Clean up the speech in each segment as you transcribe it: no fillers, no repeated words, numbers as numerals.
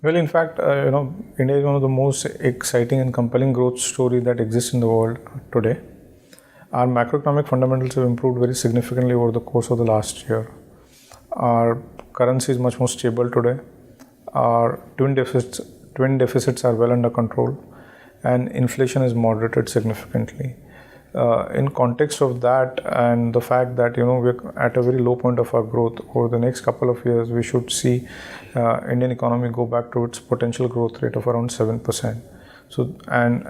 Well, in fact, India is one of the most exciting and compelling growth stories that exists in the world today. Our macroeconomic fundamentals have improved very significantly over the course of the last year. Our currency is much more stable today. Our twin deficits are well under control, and inflation is moderated significantly. In context of that and the fact that we're at a very low point of our growth, over the next couple of years we should see Indian economy go back to its potential growth rate of around 7%. So and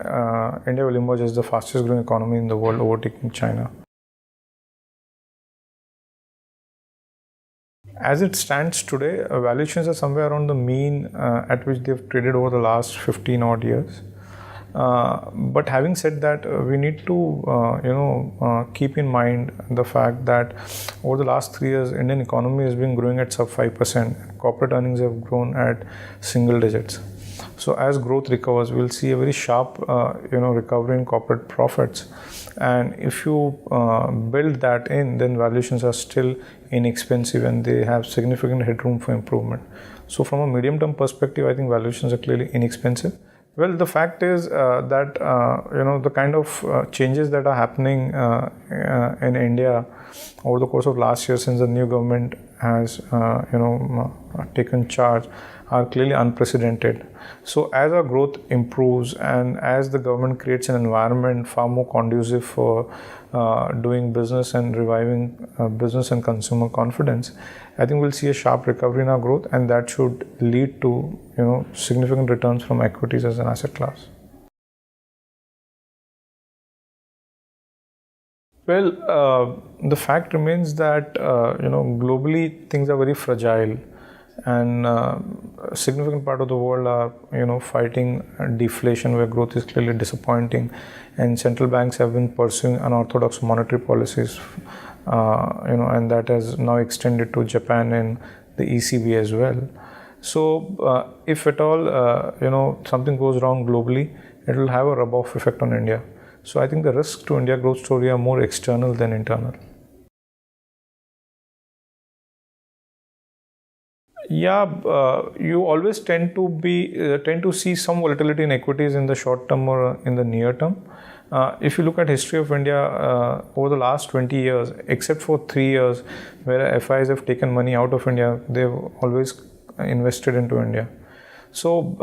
India will emerge as the fastest growing economy in the world, overtaking China. As it stands today, valuations are somewhere around the mean at which they've traded over the last 15 odd years. But having said that, we need to keep in mind the fact that over the last 3 years, Indian economy has been growing at sub 5%. Corporate earnings have grown at single digits. So as growth recovers, we'll see a very sharp recovery in corporate profits. And if you build that in, then valuations are still inexpensive and they have significant headroom for improvement. So from a medium term perspective, I think valuations are clearly inexpensive. Well, the fact is that the kind of changes that are happening in India over the course of last year, since the new government has taken charge, are clearly unprecedented. So as our growth improves and as the government creates an environment far more conducive for doing business and reviving business and consumer confidence, I think we'll see a sharp recovery in our growth, and that should lead to significant returns from equities as an asset class. Well, the fact remains that globally things are very fragile, and a significant part of the world are fighting deflation, where growth is clearly disappointing, and central banks have been pursuing unorthodox monetary policies, and that has now extended to Japan and the ECB as well. So if at all something goes wrong globally, it will have a rub-off effect on India. So I think the risks to India growth story are more external than internal. Yeah, you always tend to see some volatility in equities in the short term or in the near term. If you look at history of India over the last 20 years, except for 3 years where FIs have taken money out of India, they've always invested into India. So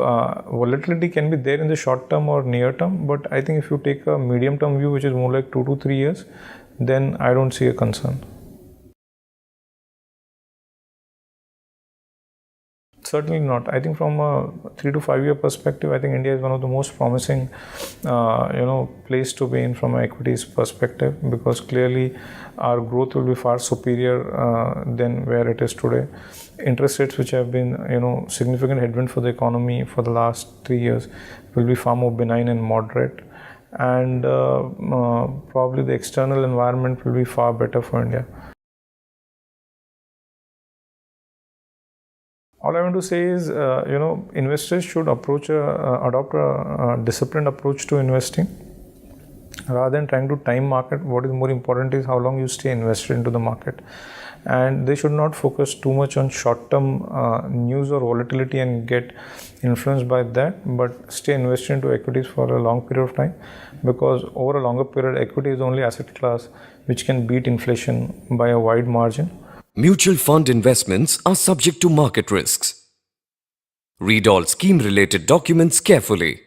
volatility can be there in the short term or near term, but I think if you take a medium term view, which is more like 2 to 3 years, then I don't see a concern. Certainly not. I think from a 3 to 5 year perspective, I think India is one of the most promising, place to be in from an equities perspective, because clearly our growth will be far superior than where it is today. Interest rates, which have been, significant headwind for the economy for the last 3 years, will be far more benign and moderate. And probably the external environment will be far better for India. All I want to say is, investors should adopt a disciplined approach to investing. Rather than trying to time market, what is more important is how long you stay invested into the market. And they should not focus too much on short-term news or volatility and get influenced by that, but stay invested into equities for a long period of time, because over a longer period, equity is the only asset class which can beat inflation by a wide margin. Mutual fund investments are subject to market risks. Read all scheme-related documents carefully.